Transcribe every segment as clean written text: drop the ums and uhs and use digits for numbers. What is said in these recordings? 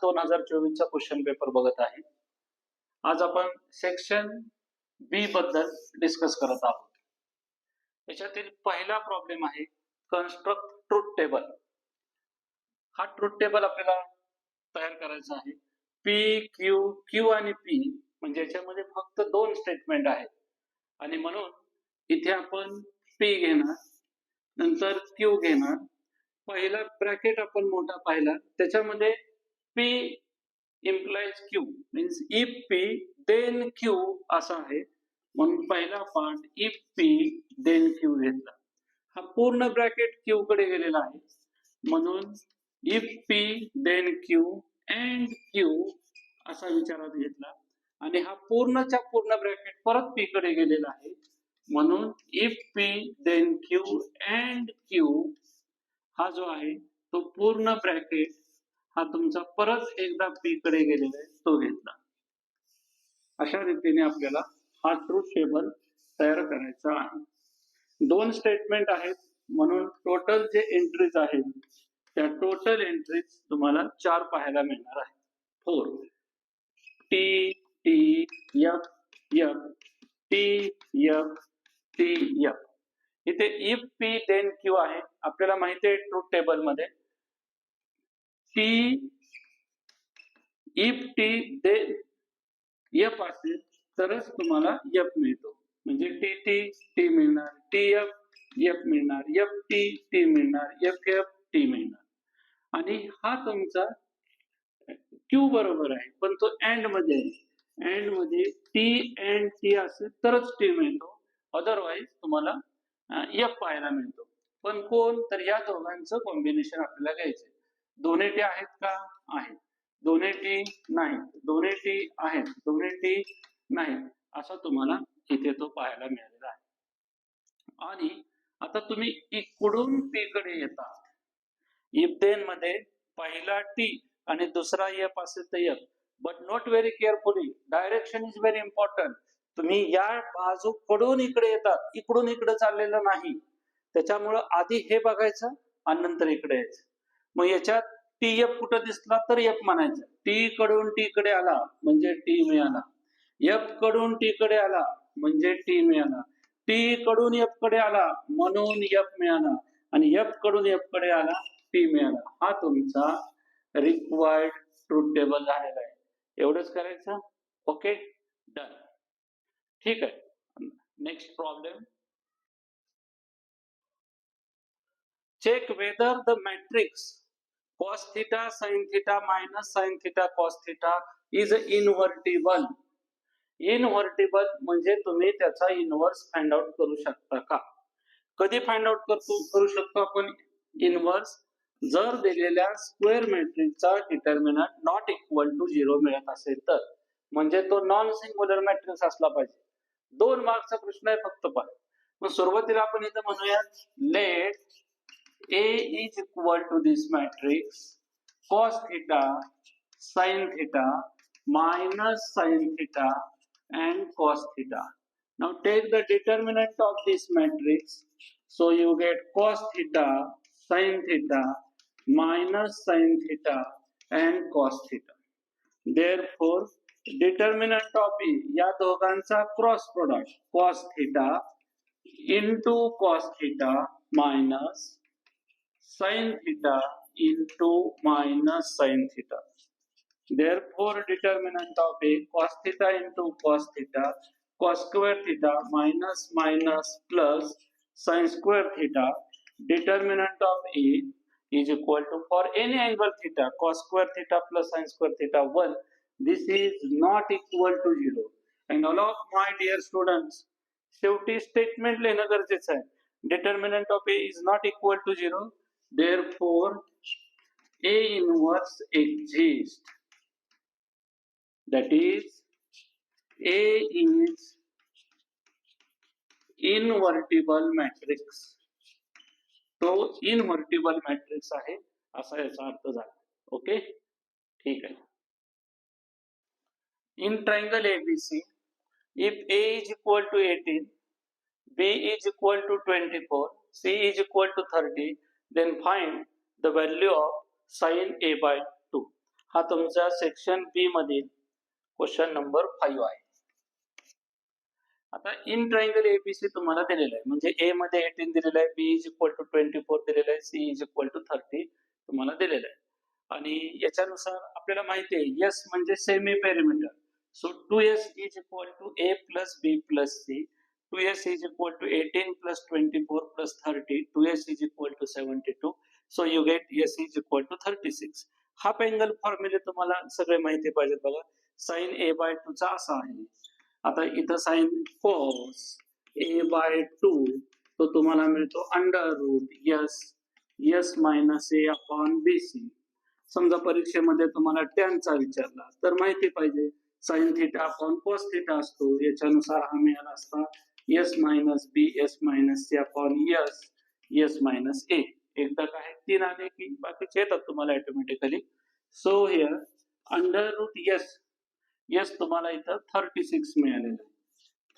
2024 चा question paper बघत आहे. आज आपण सेक्शन बी बद्दल डिस्कस करत आहोत. याच्यातील पहिला प्रॉब्लेम आहे कन्स्ट्रक्ट ट्रूथ टेबल. हा ट्रूथ टेबल आपल्याला तयार करायचा आहे. पी क्यू आणि पी म्हणजे याच्यामध्ये फक्त दोन स्टेटमेंट आहेत आणि म्हणून इथे आपण पी घेणार, नंतर क्यू घेणार. पहिला ब्रॅकेट आपण मोठा पाहिला, त्याच्यामध्ये P implies Q means if P then Q असा आहे. म्हणून पहिला part if P then Q घेतला. हा पूर्ण ब्रॅकेट Q कडे गेलेला आहे, म्हणून if P then Q and Q असा विचारात घेतला. आणि हा पूर्णच्या पूर्ण ब्रॅकेट परत P कडे गेलेला आहे, म्हणून if P then Q and Q हा जो आहे तो पूर्ण ब्रॅकेट हा तुमचा परत एकदा P कडे गेलेला आहे तो घेतला. अशा रीतीने आपल्याला हा ट्रूथ टेबल तयार करायचा आहे. दोन स्टेटमेंट आहेत म्हणून टोटल जे एंट्रीज आहेत त्या टोटल एंट्रीज तुम्हाला 4 पाहायला मिळणार आहेत. 4 T T F F T F T F. इथे if P then Q आहे. आपल्याला माहिती आहे ट्रूथ टेबल मध्ये if T then F असेल तरच तुम्हाला F मिळतो. म्हणजे T मिळणार, TF F मिळणार, FT T मिळणार, FF T मिळणार. आणि हा तुमचा Q बरोबर आहे, पण तो अँड मध्ये आहे. अँड मध्ये T and T असेल तरच T मिळतो, अदरवाईज तुम्हाला F पाहायला मिळतो. पण कोण, तर या दोघांचं कॉम्बिनेशन आपल्याला घ्यायचं. दोन्ही टी आहेत का? आहेत. दोन्ही टी नाहीत, दोन्ही टी आहेत, दोन्ही टी नाहीत, असं तुम्हाला इथे तो पाहायला मिळालेला आहे. आणि आता तुम्ही इकडून पी कडे येता. इफ देन मध्ये पहिला टी आणि दुसरा एफ असेल तर F, but not very carefully, direction is very important. तुम्ही या बाजूकडून इकडे येतात, इकडून इकडे चाललेलं नाही. त्याच्यामुळं आधी हे बघायचं आणि नंतर इकडे यायचं. मग याच्यात टी एफ कुठं दिसला तर एफ म्हणायचं. टी कडून टी कडे आला म्हणजे टी मिळाला, एफ कडून टी कडे आला म्हणजे टी मिळाला, टी कडून एफ कडे आला म्हणून एफ मिळाला, आणि एफ कडून एफ कडे आला टी मिळाला. हा तुमचा रिक्वायर्ड ट्रूथ टेबल झालेला आहे. एवढंच करायचं. Okay, done. ठीक आहे. Next problem. Check whether the matrix cos theta sin theta minus sin theta cos theta is invertible. इनव्हर्टिबल म्हणजे तुम्ही त्याचा इनव्हर्स फाइंड आउट करू शकता का? कधी फाइंड आउट करू शकतो आपण इनव्हर्स? जर दिलेल्या स्क्वेअर मॅट्रिक्सचा डिटर्मिनंट नॉट इक्वल टू 0 मिळत असेल तर, म्हणजे तो नॉन सिंग्युलर मॅट्रिक्स असला पाहिजे. 2 मार्कचा प्रश्न आहे फक्त. पण मग सुरुवातीला आपण इथे म्हणूया late A is equal to this matrix cos theta sin theta minus sin theta and cos theta. Now take the determinant of this matrix. So you get cos theta sin theta minus sin theta and cos theta. Therefore determinant of A या दोघांचा cross product cos theta into cos theta minus sin theta into minus sin theta. Therefore determinant of A cos theta into cos theta cos square theta minus minus plus sin square theta. Determinant of A is equal to, for any angle theta, cos square theta plus sin square theta 1. This is not equal to 0. And all of my dear students, शेवटी statement लिहिणं गरजेचं आहे. Determinant of A is not equal to 0. Therefore A inverse exists. That is, A is invertible matrix. तो इनव्हर्टिबल matrix आहे असा याचा अर्थ झाला. ओके, ठीक आहे. In triangle ABC, if A is equal to 18, B is equal to 24, C is equal to 30, then find the value of sin A by 2. हा तुमचा सेक्शन बी मधील क्वेश्चन नंबर 5 आहे. आता इन ट्रायंगल एबीसी तुम्हाला दिलेलं आहे, म्हणजे ए मध्ये 18 दिलेलं आहे, बी इज इक्वल टू 24 दिलेलं आहे, सी इज इक्वल टू 30 तुम्हाला दिलेलं आहे. आणि याच्यानुसार आपल्याला माहिती आहे एस म्हणजे semi perimeter. So 2s is equal to a plus b plus c. 2s is equal to 18 plus 24 plus 30. 2s is equal to 72. So you get s is equal to 36. Half angle फॉर्म्युले तुम्हाला सगळे माहिती पाहिजेत बघा. Sign a bye 2 चा असा आहे. आता इथं साइन cos a बाय 2 तो तुम्हाला मिळतो under root s minus a upon bc. समजा परीक्षेमध्ये तुम्हाला टॅनचा विचारला तर माहिती पाहिजे sine theta upon cos theta असतो. याच्यानुसार हा मिळाला असता s minus b s minus c upon s minus a. एकदा काय 3 आले की बाकीचे येतात तुम्हाला automatically. So here under root s तुम्हाला इथं 36 मिळालेलं आहे.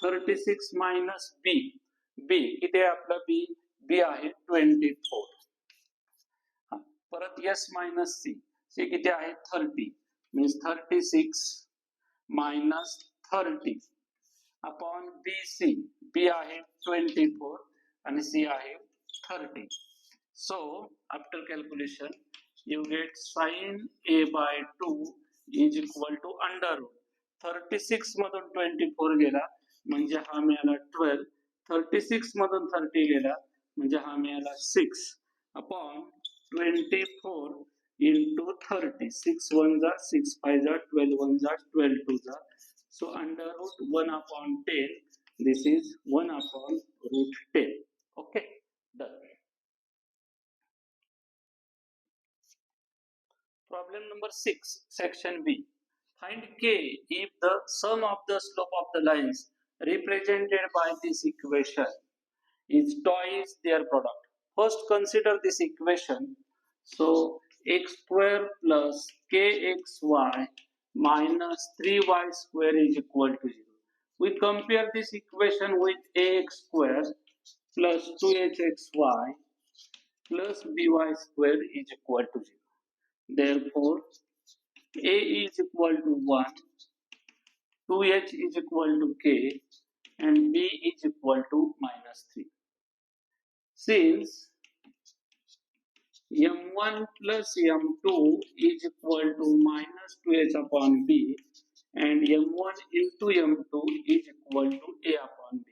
36 मायनस b किती आहे आपला b आहे 24. परत s मायनस c किती आहे 30 मीन्स 36 मायनस 30 अपॉन b आहे 24 आणि c आहे 30. So after calculation you get sin a by 2 is equal to under root 36 मधून 24 गेला म्हणजे हा मिळाला 12. 36 मधून 30 गेला म्हणजे हा मिळाला 6 अपॉन 24 into 30. 6 1 जा 6 5 जा 12 1 जा 12 2 जा. So under root 1 upon 10. This is 1 upon root 10. Okay, done. Problem number 6, section B. Find K if the sum of the slope of the lines represented by this equation is twice their product. First consider this equation. So x square plus kxy minus 3y square is equal to 0. We compare this equation with ax square plus 2hxy plus by square is equal to 0. Therefore, a is equal to 1, 2h is equal to k, and b is equal to minus 3. Since m1 plus m2 is equal to minus 2h upon b, and m1 into m2 is equal to a upon b.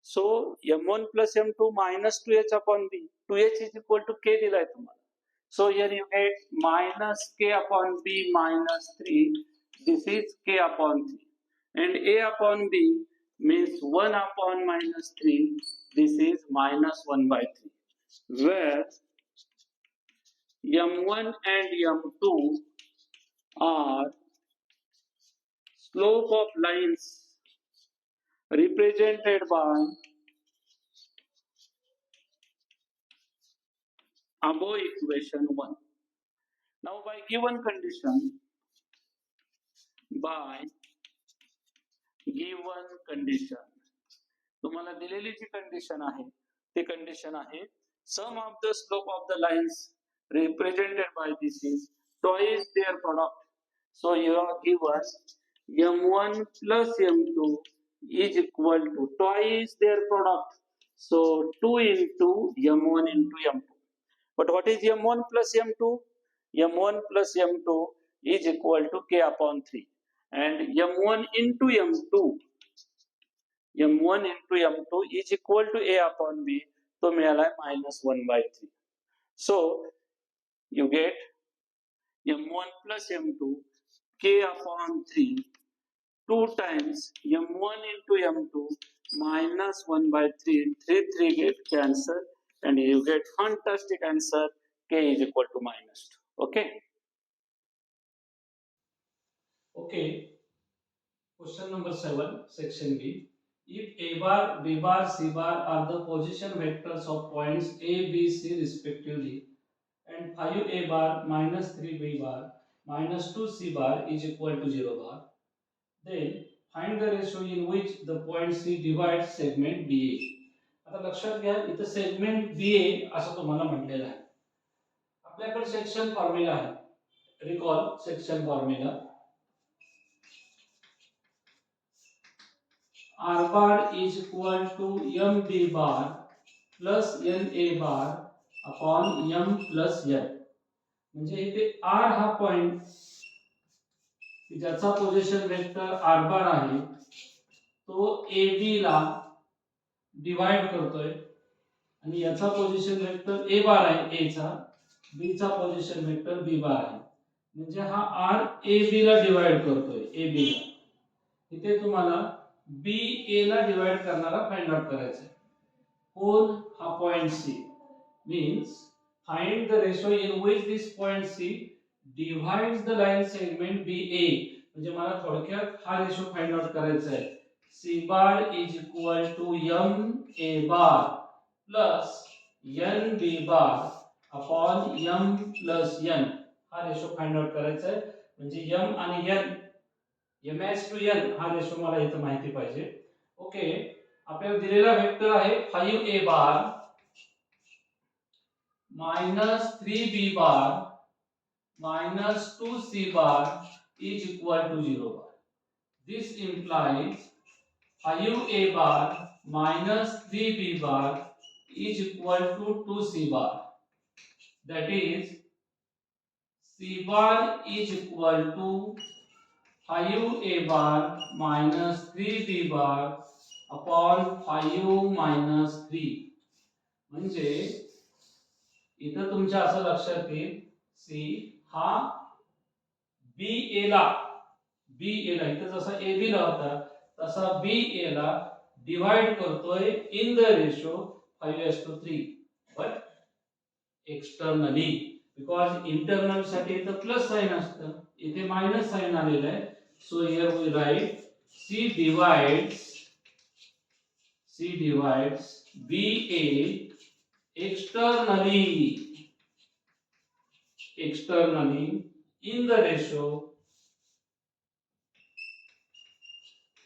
So, m1 plus m2 minus 2h upon b, 2h is equal to k दिलाय तुम्हाला. So here you get minus k upon b minus 3. This is k upon 3. And a upon b means 1 upon minus 3. This is minus 1 by 3. Where m1 and m2 are slope of lines represented by above equation 1. Now by given condition, तुम्हाला दिलेली जी condition आहे ती condition आहे sum of the slope of the lines represented by this is twice their product. So you are given m1 plus m2 is equal to twice their product. So 2 into m1 into m2. But what is m1 plus m2? m1 plus m2 is equal to k upon 3. And m1 into m2 is equal to a upon b. तो मिळाला minus 1 by 3. So you get m1 plus m2 k upon 3 2 times m1 into m2 minus 1 by 3. 3 get cancelled and you get fantastic answer k is equal to minus 2. Okay. Okay. Question number 7, section B. If a bar, b bar, c bar are the position vectors of points a, b, c respectively, and 5a bar minus 3b bar minus 2c bar is equal to 0 bar, then find the ratio in which the point c divides segment BA. आता लक्षात घ्या इथं segment BA असं तुम्हाला म्हटलेलं आहे. आपल्याकडे section formula आहे recall section formula. R bar is equal to m b bar plus n a bar upon m plus n. म्हणजे इथे r हा पॉइंट ज्याचा पोझिशन वेक्टर r बार आहे तो a b ला डिवाइड करतोय आणि याचा पोझिशन वेक्टर a बार आहे a चा, b चा पोझिशन वेक्टर b बार आहे. म्हणजे हा r a b ला डिवाइड करतोय a b ला. इथे तुम्हाला b a ला डिवाइड करणारा फाइंड आउट करायचा आहे. कोण हा point c means find the ratio in which this point c divides the line segment BA. म्हणजे मला थोडक्यात हा रेशो फाइंड आउट करायचा आहे. c bar is equal to m a bar plus n b bar upon m plus n. हा ratio find out करायचा आहे. म्हणजे m आणि n ms to n हा रेशो मला इथे माहिती पाहिजे. ओके, आपल्याला दिलेला वेक्टर आहे 5a bar minus 3b bar minus 2c bar is equal to 0 bar. This implies 5a bar minus 3b bar is equal to 2c bar. That is, c bar is equal to 5a bar minus 3b bar upon 5 minus 3. म्हणजे इथं तुमच्या असं लक्षात येईल C हा बी ए ला इथं जसा ए बी ला होता तसा बी ए ला डिवाइड करतोय in the ratio 5:3, but externally, because internal साठी इथं प्लस साइन असतं, इथे मायनस साइन आलेलं आहे. So here we write C divides B A externally in the ratio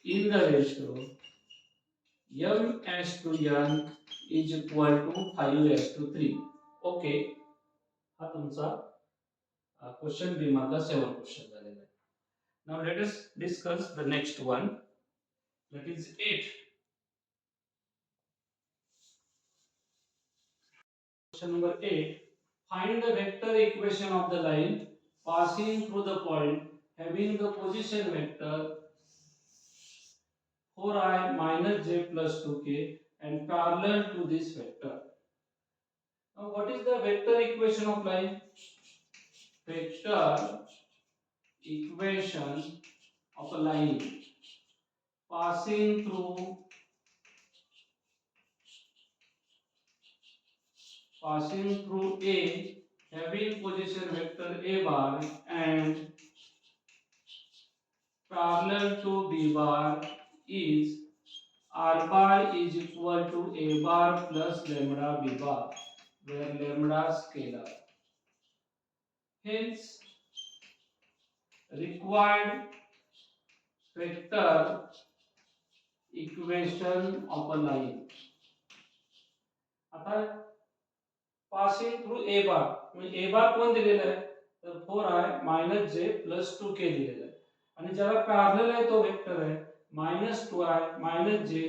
m/n is equal to 5:3. Okay, हा तुमचा क्वेश्चन बी मधला 7 क्वेश्चन झालेला आहे. Now let us discuss the next one, that is 8. Question number 8. Find the vector equation of the line passing through the point having the position vector 4i minus j plus 2k and parallel to this vector. Now what is the vector equation of line? Vector equation of a line passing through A having position vector a bar and parallel to b bar is r bar is equal to a bar plus lambda b bar, where lambda scalar. Hence, required vector equation of a line. आता passing through a बार, म्हणजे ए बार कोण दिलेला आहे तर 4i minus j plus 2k दिलेला आहे आणि ज्याला पॅरलल आहे तो वेक्टर आहे -2i minus j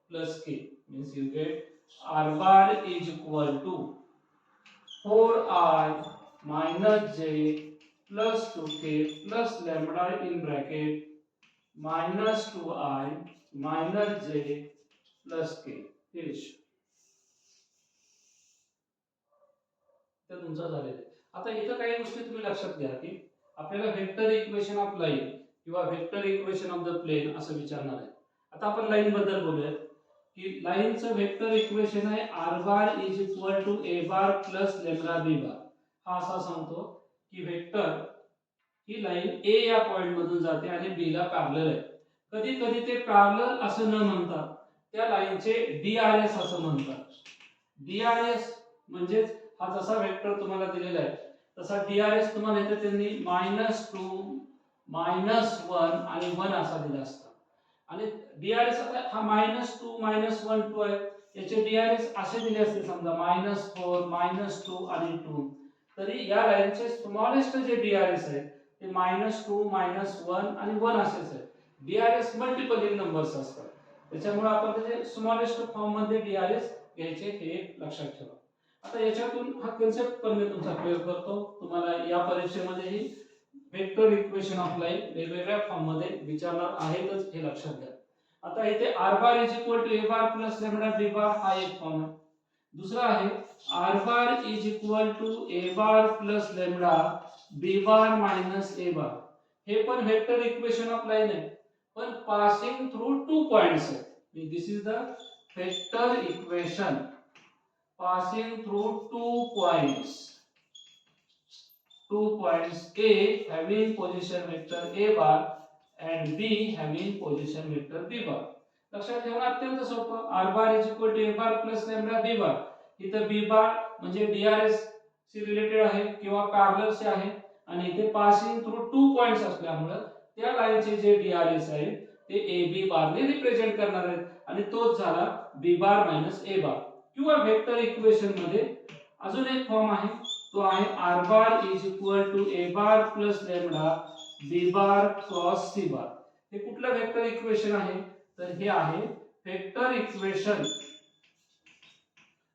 plus k. means you get r bar is equal to 4i minus j plus 2k plus lambda in bracket -2i minus j plus k. हे तर तुमचा झालेला आहे. आता इथं काही गोष्टी तुम्ही लक्षात घ्या की आपल्याला वेक्टर इक्वेशन ऑफ लाईन किंवा vector equation of the plane असं विचारणार आहे. आता आपण लाईन बद्दल बोलूयात की लाईनचं वेक्टर इक्वेशन आहे r bar is equal to a bar plus lambda b bar. हा असा सांगतो की वेक्टर ही लाईन a या पॉइंट मधून जाते आणि b ला पॅरलल आहे. कधी कधी ते पॅरलल असं न म्हणतात त्या लाईनचे DRS असं म्हणतात. DRS म्हणजे हा जसा वेक्टर तुम्हाला दिलेला आहे तसा DRS तुम्हाला इथे त्यांनी -2 -1 आणि 1 असा दिला असता. आणि DRS आता हा -2 -1 2 आहे, याचे DRS असे दिले असते समजा -4 -2 आणि 2. तरी या लाईनचे स्मॉलेस्ट जे डीआरएस आहे ते -2 -1 आणि 1 असेच आहे. डीआरएस मल्टिपल इन नंबर्स असतात, त्याच्यामुळे आपण त्याचे स्मॉलेस्ट फॉर्म मध्ये डीआरएस घ्यायचे हे लक्षात ठेवा. आता याच्यातून हा कन्सेप्ट पण मी तुमचा क्लिअर करतो. तुम्हाला या परीक्षेमध्येही वेक्टर इक्वेशन ऑफ लाईन वेगवेगळ्या फॉर्म मध्ये विचारणार आहेतच हे लक्षात घ्या. आता इथे r bar is equal to a bar plus lambda b bar हा एक फॉर्म आहे. दुसरा आहे r bar is equal to a bar plus lambda b bar minus a bar. हे पण वेक्टर इक्वेशन ऑफ लाईन आहे, पण पासिंग थ्रू 2 पॉइंट्स आहे. This is the vector equation passing through 2 points A having position vector A bar and B having position vector B bar. लक्षात ठेवणं अत्यंत सोपं. r bar is equal to a bar plus lambda b bar. इथं b bar म्हणजे DRS शी related आहे किंवा parallel से आहे आणि इथे पासिंग थ्रू 2 पॉइंट्स असल्यामुळे त्या लाईनचे जे DRS आहे ते AB बार ने रिप्रेझेंट करणार आहेत आणि तोच झाला b bar a bar. किंवा वेक्टर इक्वेशन मध्ये अजून एक फॉर्म आहे, तो आहे r bar is equal to a bar plus lambda b bar cross c bar. हे कुठलं वेक्टर इक्वेशन आहे तर हे आहे वेक्टर इक्वेशन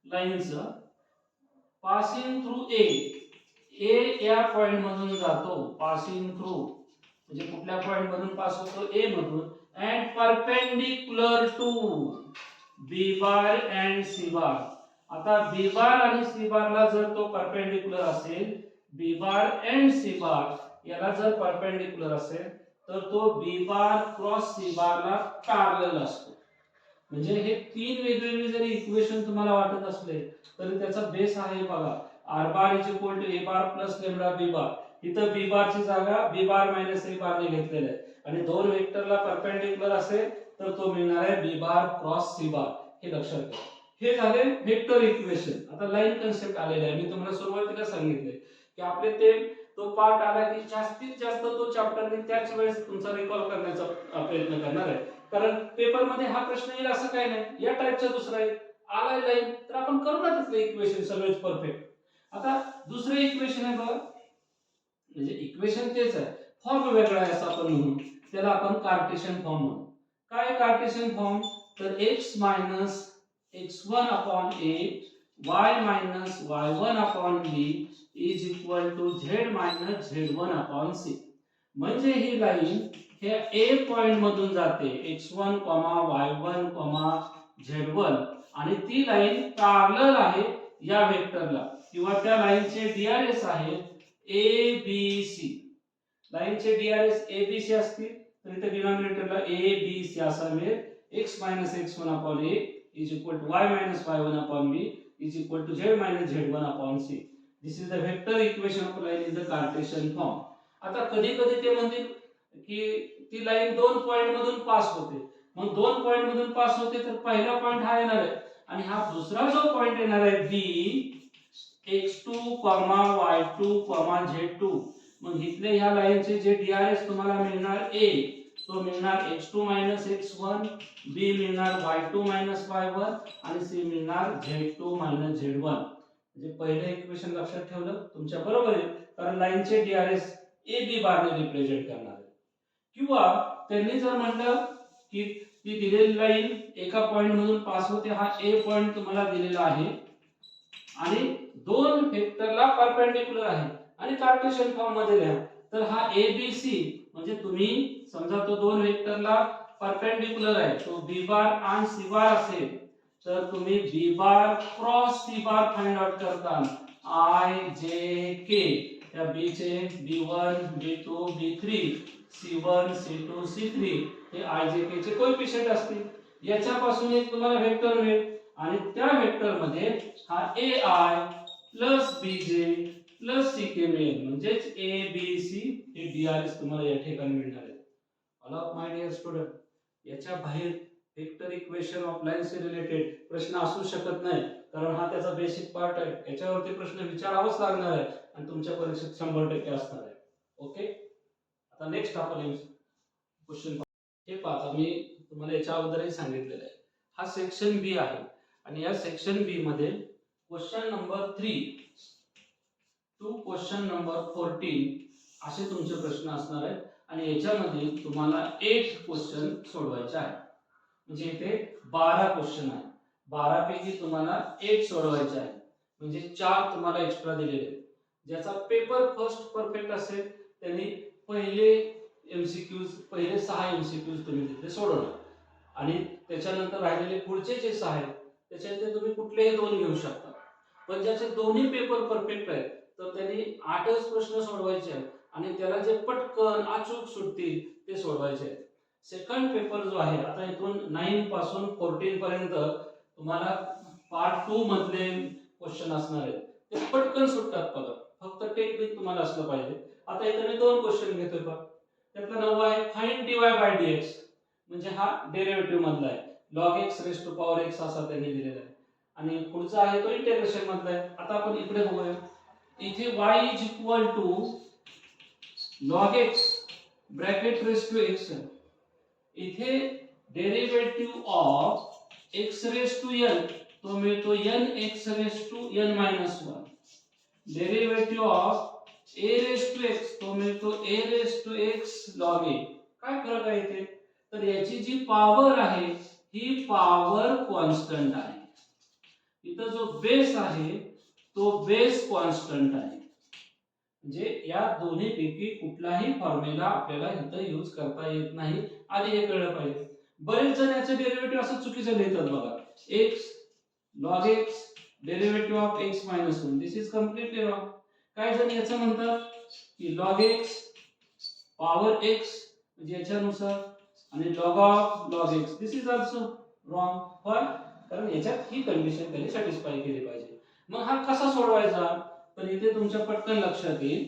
लाईनचं पासिंग थ्रू a या पॉइंट मधून जातो, पासिंग थ्रू म्हणजे कुठल्या पॉइंट मधून पास होतो a मधून, and perpendicular to b bar and c bar. आता b बार आणि c बारला जर तो परपेंडिक्युलर असेल, b बार अँड c बार याला जर परपेंडिक्युलर असेल तर तो b बार क्रॉस c बारला पॅरलल असतो. म्हणजे हे तीन वेगवेगळे जरी इक्वेशन तुम्हाला वाटत असले तरी त्याचा बेस आहे बघा, r bar is equal to a bar plus lambda b bar. इथं b बार ची जागा b bar minus a bar ने घेतलेली आहे आणि दोन वेक्टरला परपेंडिक्युलर असेल तर तो मिळणार आहे b bar cross c bar. हे लक्षात घ्या. हे झाले वेक्टर इक्वेशन. आता लाईन कन्सेप्ट आलेला आहे. मी तुम्हाला सुरुवातीला सांगितले की आपले ते तो पार्ट आला की जास्तीत जास्त तो चॅप्टर मी त्याच वेळेस तुमचा रिकॉल करण्याचा प्रयत्न करणार आहे, कारण पेपर मध्ये हा प्रश्न येईल असं काही नाही. या टाइपचा दुसरा आहे आलाय लाईन तर आपण करू ना तिथले इक्वेशन सगळेच परफेक्ट. आता दुसरे इक्वेशन आहे बघा, म्हणजे इक्वेशन तेच आहे, फॉर्म वेगळा आहे असं आपण म्हणू. त्याला आपण कार्टेशियन फॉर्म म्हणू. काय कार्टेशियन फॉर्म तर x minus x1 upon a y minus y1 upon b is equal to z minus z1 upon c. म्हणजे ही लाईन हे a पॉइंट मधून जाते x1, y1, z1 आणि ती लाईन पॅरलल आहे या वेक्टरला किंवा त्या लाईनचे डीआरएस आहे a b c. लाईनचे डीआरएस a b c असतील तर इथे डिनॉमिनेटरला a b c असा मिळेल. x x1 upon a is equal to y minus y1 upon b is equal to z minus z1 upon c. This is the vector equation of line in the Cartesian form. आता कधी कधी ते म्हणतील की ती line दोन point मधून pass होते. मग दोन पॉइंट मधून पास होते तर पहिला पॉइंट हा येणार आहे आणि हा दुसरा जो पॉइंट येणार आहे b x2, y2, z2. मग इथले ह्या लाईनचे जे डीआरएस तुम्हाला मिळणार a तो मिळणार x2 x1, b मिळणार y2 y1 आणि c मिळणार z2 z1. म्हणजे पहिले इक्वेशन लक्षात ठेवलं तुमच्या बरोबर आहे, कारण लाईनचे डीआरएस a b बारने रिप्रेझेंट करणार आहे. किंवा त्यांनी जर म्हटलं की ती दिलेली लाईन एका पॉइंट मधून पास होते, हा a पॉइंट तुम्हाला दिलेला आहे आणि दोन वेक्टरला परपेंडिक्युलर आहे आणि कार्टेशियन फॉर्म मध्ये लिहा, तर हा a b c म्हणजे तुम्ही समजा तो दोन वेक्टरला परपेंडिक्युलर आहे तो b बार आणि c बार असेल तर तुम्ही b बार क्रॉस c बार फाइंड आउट करता. i j k या b चे b1 b2 b3 c1 c2 c3 हे i j k चे कोएफिशिएंट असतील. याच्यापासून एक तुम्हाला वेक्टर मिळेल आणि त्या वेक्टर मध्ये हा ai plus bj plus ck मिळेल. म्हणजेच a b c हे डीआरएस तुम्हाला या ठिकाणी मिळणार आहे. All of my dear student, याच्या बाहेर वेक्टर इक्वेशन ऑफ लाईन से रिलेटेड प्रश्न असू शकत नाही, कारण हा त्याचा बेसिक पार्ट आहे. याच्यावरती प्रश्न विचारावाच लागणार आहे आणि तुमच्या परीक्षेत 100% असणार आहे. ओके, आता नेक्स्ट आपण क्वेश्चन हे पाहता. मी तुम्हाला याच्या अगोदरही सांगितलेलं आहे हा सेक्शन बी आहे आणि या सेक्शन बी मध्ये question number 3 to question number 14 असे तुमचे प्रश्न असणार आहेत आणि याच्यामध्ये तुम्हाला 8 क्वेश्चन सोडवायचे आहेत. म्हणजे इथे 12 क्वेश्चन आहेत. 12 पैकी तुम्हाला 8 सोडवायचे आहेत. म्हणजे 4 तुम्हाला एक्स्ट्रा दिलेले आहेत. ज्याचा पेपर फर्स्ट परफेक्ट असेल त्यांनी पहिले पहिले 6 एमसीक्यूज तुम्ही तिथे सोडवणार आणि त्याच्यानंतर राहिलेले पुढचे जे 6 आहेत त्याच्यातले तुम्ही कुठलेही 2 घेऊ शकता. पण ज्याचे दोन्ही पेपर परफेक्ट आहेत तर त्यांनी 8च प्रश्न सोडवायचे आहेत आणि त्याला जे पटकन अचूक सुटतील ते सोडवायचे आहेत. सेकंड पेपर जो आहे आता इथून 9 पासून 14 पर्यंत तुम्हाला पार्ट 2 मधले क्वेश्चन असणार आहेत. ते पटकन सुटतात बघा. फक्त टेक्निक तुम्हाला असलं पाहिजे. आता इथे मी 2 क्वेश्चन घेतोय बघा. त्यातला 9वा आहे फाइंड dy बाय dx म्हणजे हा डेरिव्हेटिव्ह मधला आहे. log x raise to power x असा त्यांनी दिलेला आहे. आणि पुढचा आहे तो इंटिग्रेशन मधला आहे. आता आपण इकडे बघूया. इथे y is equal to log x bracket raise to x. इथे derivative of x raise to n तो मिळतो n x raise to n minus 1. Derivative of a raise to x तो मिळतो a raise to x log a. काय फरक आहे इथे? तर याची जी पॉवर आहे ही पॉवर कॉन्स्टंट आहे. इथं जो बेस आहे तो बेस कॉन्स्टंट आहे. म्हणजे या दोन्ही पैकी कुठलाही फॉर्म्युला आपल्याला इथं यूज करता येत नाही. आधी हे कळलं पाहिजे. बरेच जण याचे डेरिव्हेटिव्ह असं चुकीचं लिहितात बघा. x log x derivative of x minus 1. This is completely wrong. काय जण याचं म्हणतात की log x पॉवर x म्हणजे याच्यानुसार आणि log x. This is also wrong. पण कारण याच्यात ही कंडिशन त्यांनी सॅटिस्फाय केली पाहिजे. मग हा कसा सोडवायचा? तर इथे तुमच्या पटकन लक्षात येईल.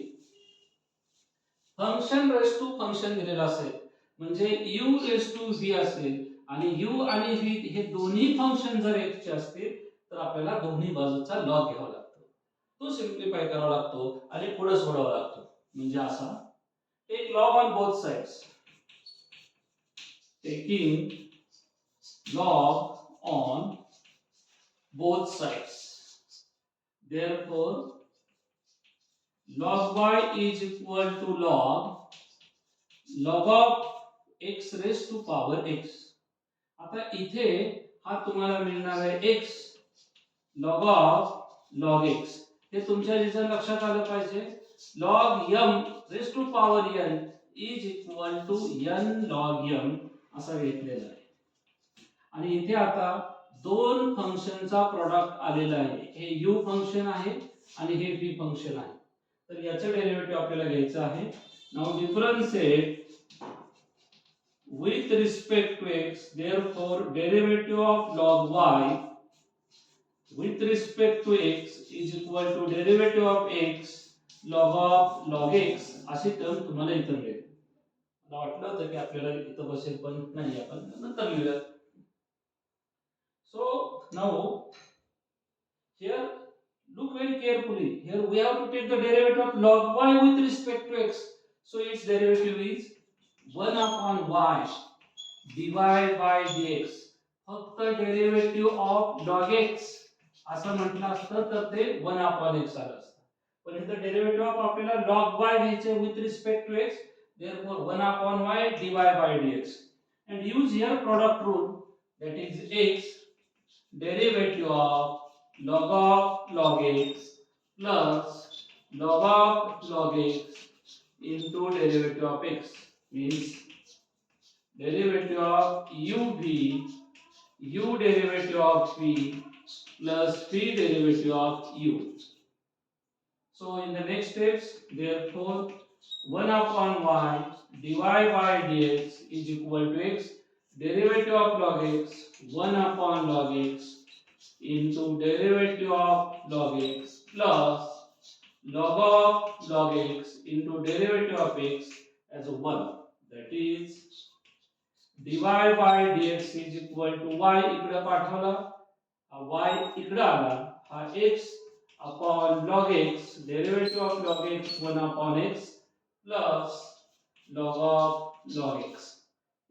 फंक्शन रेस टू फंक्शन दिलेलं असेल म्हणजे u रेस टू v असेल आणि u आणि v हे दोन्ही फंक्शन जर x चे असतील तर आपल्याला दोन्ही बाजूचा लॉग घ्यावा लागतो. तो सिम्प्लिफाय करावा लागतो आणि पुढे सोडवावा लागतो. म्हणजे असा take log on both sides. Taking log on both sides. Therefore, log y is equal to log of x raised to power x. आता इथे हा तुम्हाला मिळणार आहे x log of log x. हे तुमच्या रिझन लक्षात आलं पाहिजे. log m raised to power n is equal to n log m असा घेतलेला आहे. आणि इथे आता दोन फंक्शनचा प्रोडक्ट आलेला आहे. हे u फंक्शन आहे आणि हे v फंक्शन आहे. तर याचं डेरिव्हेटिव्ह आपल्याला घ्यायचं आहे. Now differentiate with respect to x. Therefore, derivative of log y with respect to x is equal to derivative of x log of log x. अशी टर्म तुम्हाला इथं मिळेल. मला वाटलं होतं की आपल्याला इथं बसेल पण नाही, आपण नंतर लिहूया. So now here look very carefully. Here we have to take the derivative of log y with respect to x. So its derivative is 1 upon y dy by dx. फक्त डेरिव्हेटिव्ह ऑफ log x असं म्हटलं असतं तर ते 1 upon x आलं असतं. पण इथं डेरिव्हेटिव्ह ऑफ आपल्याला log y घ्यायचे with respect to x. Therefore 1 upon y dy by dx. And use here product rule, that is x derivative of log x plus log of log x into derivative of x means derivative of u derivative of v plus v derivative of u. So in the next steps, therefore 1 upon y dy by dx is equal to x derivative of log x 1 upon log x into derivative of log x plus log of log x into derivative of x as 1. That is dy by dx is equal to y इकडे पाठवला, हा y इकडे आला, हा x upon log x derivative of log x 1 upon x plus log of log x.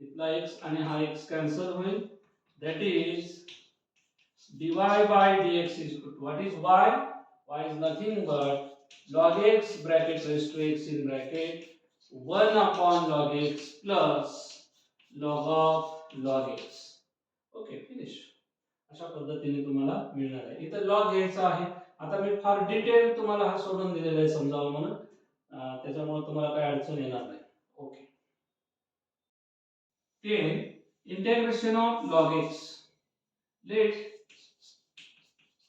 इथला x आणि हा x cancel होईल. That is dy by dx is equal to what is y? Y is nothing but log x bracket raised to x in bracket 1 upon log x plus log of log x. Okay finish. अशा पद्धतीने तुम्हाला मिळणार आहे. इथं log घ्यायचा आहे. आता मी फार डिटेल तुम्हाला हा सोडून दिलेला आहे समजावं म्हणून, त्याच्यामुळे तुम्हाला काही अडचण येणार नाही. Okay. 10 integration of log x. Let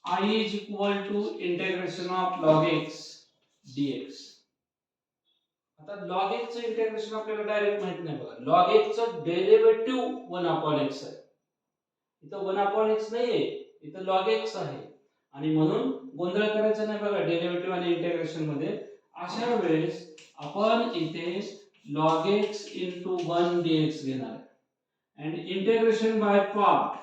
I is equal to integration of log x dx. आता log x चं इंटिग्रेशन आपल्याला डायरेक्ट माहित नाही बघा. log x चं डेरिव्हेटिव्ह 1 upon x आहे. इथं 1 upon x नाहीये, इथं log x आहे आणि म्हणून गोंधळ करायचा नाही बघा डेरिव्हेटिव्ह आणि इंटिग्रेशन मध्ये. अशा वेळेस आपण इथे log x into 1 dx घेणार आहे. and integration by part,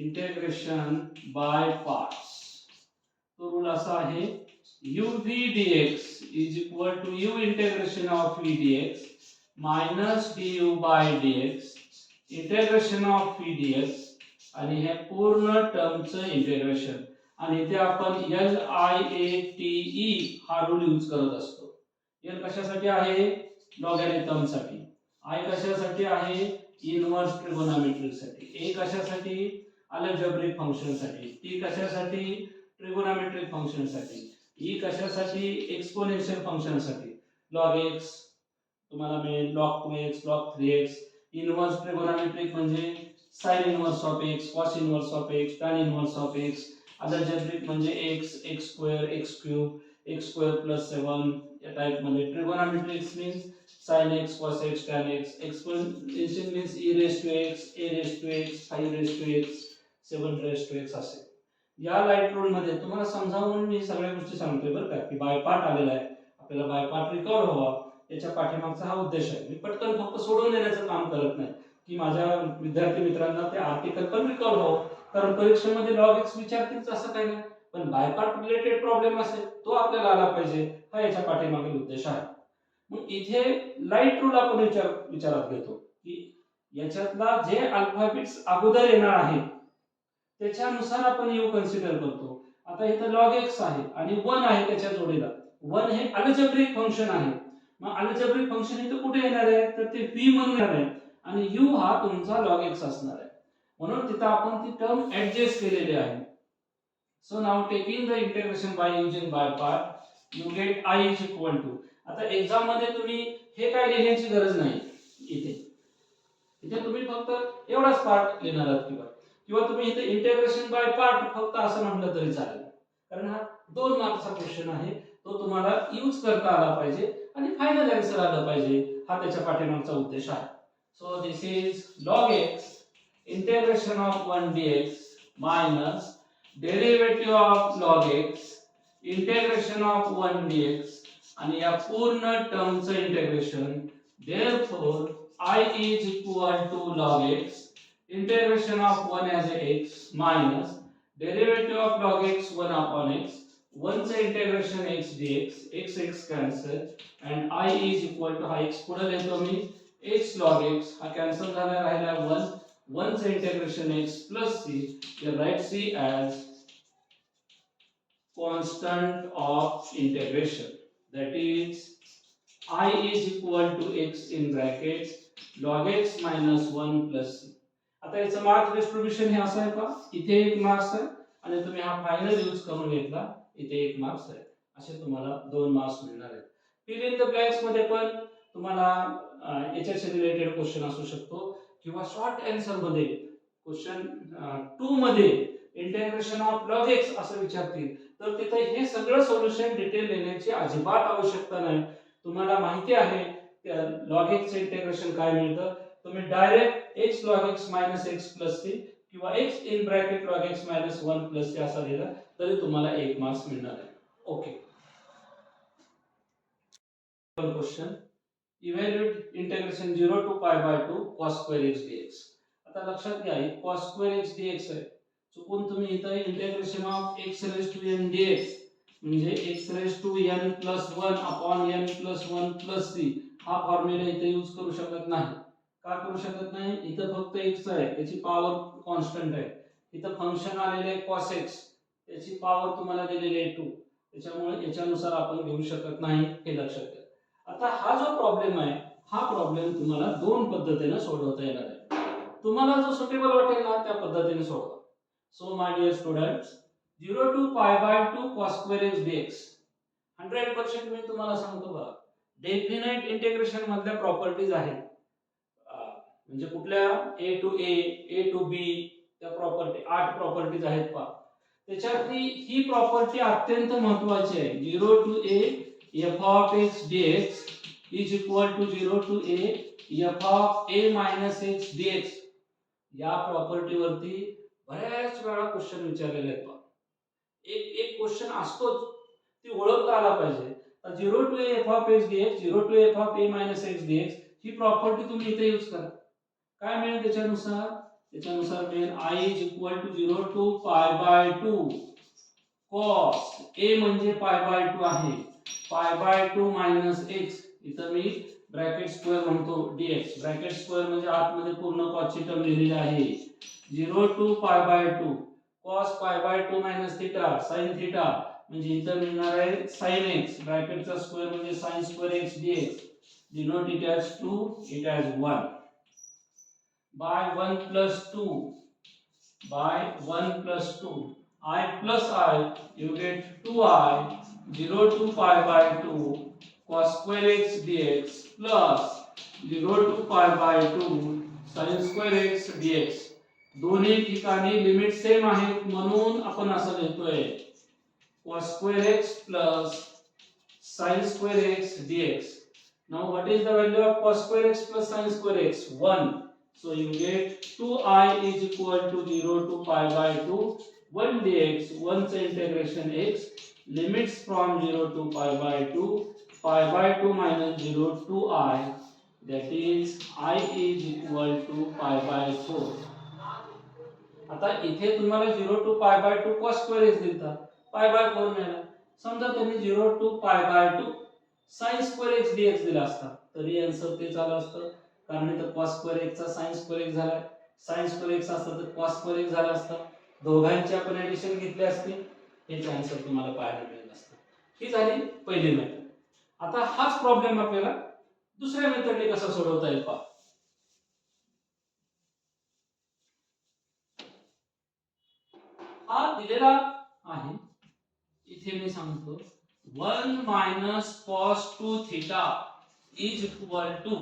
integration by parts, तो रूल असा आहे uv dx is equal to u integration of v dx minus du by dx integration of v dx आणि हे पूर्ण टर्मचं इंटिग्रेशन. आणि इथे आपण LIATE हा रूल यूज करत असतो. L कशासाठी आहे? लॉगॅरिथम साठी. I कशासाठी आहे? इनवर्स ट्रिगोनोमेट्रिक साठी. A कशासाठी? अल्जेब्रिक फंक्शन साठी. T कशासाठी? ट्रिगोनोमेट्रिक फंक्शन साठी. E कशासाठी? एक्सपोनेन्शियल फंक्शन साठी. log x तुम्हाला मिळेल log 2x log 3x. Inverse trigonometric म्हणजे sin inverse of x, cos inverse of x, tan inverse of x. Algebraic म्हणजे x, x square, x cube, x square plus 7 या type मध्ये. Trigonometrics means sin x, cos x, tan x. Exponential means e raised to x, a raised to x, 5 raised to x, 7 raised to x असे. या light rule मध्ये तुम्हाला समजावून म्हणून मी सगळ्या गोष्टी सांगतोय बरं का, की बाय पार्ट आलेला आहे, आपल्याला बाय पार्ट रिकव्हर व्हावा याच्या पाठीमागचा हा उद्देश आहे. मी पटकन फक्त सोडवून देण्याचं काम करत नाही, की माझ्या विद्यार्थी मित्रांना ते आर्टिकल पण रिकव्हर व्हावं. कारण परीक्षेमध्ये लॉग एक्स विचारतील असं काही नाही, पण बाय पार्ट रिलेटेड प्रॉब्लेम असेल तो आपल्याला आला पाहिजे, हा याच्या पाठीमागील उद्देश आहे. मग इथे लाईट रूल आपण विचारात घेतो, की याच्यातला जे अल्फाबेट्स अगोदर येणार आहे त्याच्यानुसार आपण यू कन्सिडर करतो. आता इथं log x आहे आणि 1 आहे त्याच्या जोडीला. 1 हे अल्जेब्रिक फंक्शन आहे. मग अल्जेब्रिक फंक्शन इथं कुठे येणार आहे? तर ते v म्हणून येणार आहे आणि u हा तुमचा log x असणार आहे. म्हणून तिथं आपण ती टर्म ऍडजस्ट केलेली आहे. So now taking the integration by using by part you get I is equal to. आता एक्झाम मध्ये तुम्ही हे काय लिहिण्याची गरज नाही. इथे तुम्ही फक्त एवढाच पार्ट लिहिणार आहात किंवा तुम्ही इथे इंटिग्रेशन बाय पार्ट फक्त असं म्हटलं तरी चालेल, कारण हा 2 मार्कचा क्वेश्चन आहे, तो तुम्हाला यूज करता आला पाहिजे आणि फायनल आन्सर आलं पाहिजे, हा त्याच्या पाठीमागचा उद्देश आहे. So this is log x integration of 1 dx minus derivative of log x integration of 1 dx आणि या पूर्ण टर्मचं integration. therefore I is equal to log x integration of 1 as a x minus derivative of log x 1 upon x. 1 चे integration x dx, x cancel and I is equal to हा x पुढे लिहितो मी x log x, हा cancel झाला राहिला 1. 1 चे integration x plus c, you write c as constant of integration, that is I is equal to x in bracket log x minus 1 plus c. आता याचं mark distribution हे असं आहे का, इथे 1 मार्क्स आहे आणि तुम्ही हा फायनल यूज करून घेतला, इथे 1 मार्क्स आहे, असे तुम्हाला 2 मार्क्स मिळणार आहेत. फिल इन द ब्लँक्स मध्ये पण तुम्हाला याच्याशी रिलेटेड क्वेश्चन असू शकतो किंवा शॉर्ट आन्सर मध्ये क्वेश्चन 2 मध्ये इंटिग्रेशन ऑफ log x असं विचारतील, तर तिथे हे सगळं सोल्युशन डिटेल लिहिण्याची अजिबात आवश्यकता नाही. तुम्हाला माहिती आहे log x चे इंटिग्रेशन काय मिळतं, तुम्ही direct x log x minus x plus c किंवा x in bracket log x minus 1 plus c असा लिहिला तरी तुम्हाला 1 मार्क्स मिळणार आहे. Okay. Question evaluate integration 0 to pi by 2 cos square x dx. आता लक्षात घ्या cos square x dx आहे, चुकून तुम्ही इथे integration of x raised to n dx म्हणजे x raised to n plus 1 upon n plus 1 plus c हा formula इथे यूज करू शकत नाही. का करू शकत नाही? इथं फक्त x आहे, त्याची पॉवर कॉन्स्टंट आहे. इथं फंक्शन आलेले आहे cos x, त्याची पॉवर तुम्हाला दिलेली आहे 2. त्याच्यामुळे याच्यानुसार आपण घेऊ शकत नाही, हे लक्षात घ्या. आता हा जो प्रॉब्लेम आहे, हा प्रॉब्लेम तुम्हाला दोन पद्धतीने सोडवता येणार आहे. तुम्हाला जो सुटेबल वाटेल ना त्या पद्धतीने सोडवा. So my dear students, 0 to pi by 2 cos square x dx 100% मी तुम्हाला सांगतो बघा, डेफिनेट इंटिग्रेशन मधल्या प्रॉपर्टीज आहेत. म्हणजे कुठल्या a to a to b त्या प्रॉपर्टी 8 प्रॉपर्टीज आहेत पहा. त्याच्यातली ही प्रॉपर्टी अत्यंत महत्त्वाची आहे. 0 to a f of x dx is equal to 0 to a f of a minus x dx. या प्रॉपर्टी वरती बऱ्याच वेळा क्वेश्चन विचारलेले आहेत पहा. एक एक क्वेश्चन असतोच, ती ओळखता आला पाहिजे. 0 to a f of x dx 0 to a f of a minus x dx he property तुम्ही इथे यूज करा. काय मिळेल त्याच्यानुसार? त्याच्यानुसार मिळेल i is equal to 0 to pi by 2 cos a म्हणजे pi by 2 आहे, pi by 2 minus x, इथं मी ब्रॅकेट स्क्वेअर म्हणतो dx, ब्रॅकेट स्क्वेअर म्हणजे आतमध्ये पूर्ण cos ची टर्म लिहिलेली आहे. 0 to pi by 2 cos pi by 2 minus theta sin theta म्हणजे इथं मिळणार आहे sin x, ब्रॅकेटचा स्क्वेअर म्हणजे sin square x dx, denote it as 2, it as 1 by 1 plus 2 by 1 plus 2 I plus I, you get 2i 0 to pi by 2 cos square x dx plus 0 to pi by 2 sin square x dx. दोन्ही ठिकाणी limit same आहेत म्हणून आपण असं लिहितोय cos square x plus sin square x dx. Now what is the value of cos square x plus sin square x? 1. So you get 2i is equal to 0 to pi by 2 1 dx, 1 चे integration x, limits from 0 to pi by 2 minus 0 2i, that is I is equal to pi by 4. आता इथे तुम्हाला 0 to pi by 2 cos square x दिलता, pi by 4 मिळाला. समजा त्यांनी 0 to pi by 2 sin square x dx दिला असता तरी answer तेच आलं असतं, कारण इथं cos square x चा sin square x झाला, sin square x असता तर cos square x झाला असता. दोघांची आपण ऍडिशन घेतली असती, हेच आन्सर तुम्हाला पाहायला मिळेल असतं. ही झाली पहिली मेथड. आता हाच प्रॉब्लेम आपल्याला दुसऱ्या मेथडने कसा सोडवता येईल पहा. हा दिलेला आहे, इथे मी सांगतो 1 minus cos 2 theta is equal to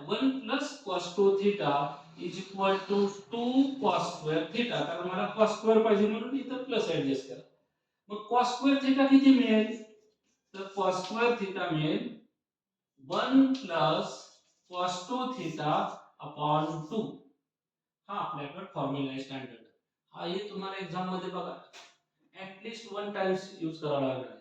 1 plus cos 2 theta is equal to 2 cos square theta, कारण मला cos square पाहिजे म्हणून इथं प्लस ऍडजस्ट करा. मग cos square theta किती मिळेल? तर cos square theta मिळेल 1 plus cos 2 theta upon 2. हा आपल्याकडे फॉर्म्युला आहे स्टँडर्ड. हा हे तुम्हाला एक्झाम मध्ये बघा ऍटलीस्ट 1 टाइम्स यूज करावा लागेल.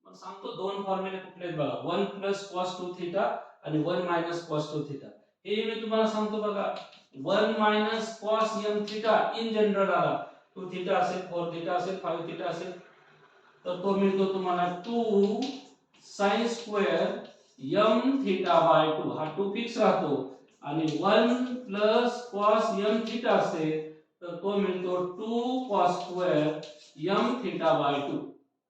मग सांगतो दोन फॉर्म्युले कुठले आहेत बघा, 1 plus cos 2 theta आणि 1 minus cos 2 theta. हे मी तुम्हाला सांगतो बघा, 1 minus cos m theta in general आला, 2 theta असेल, 4 theta असेल, 5 theta असेल, तर तो मिळतो तुम्हाला 2 sin square m theta by 2. हा 2 फिक्स राहतो आणि 1 plus cos m theta असेल तर तो मिळतो 2 cos square m theta by 2.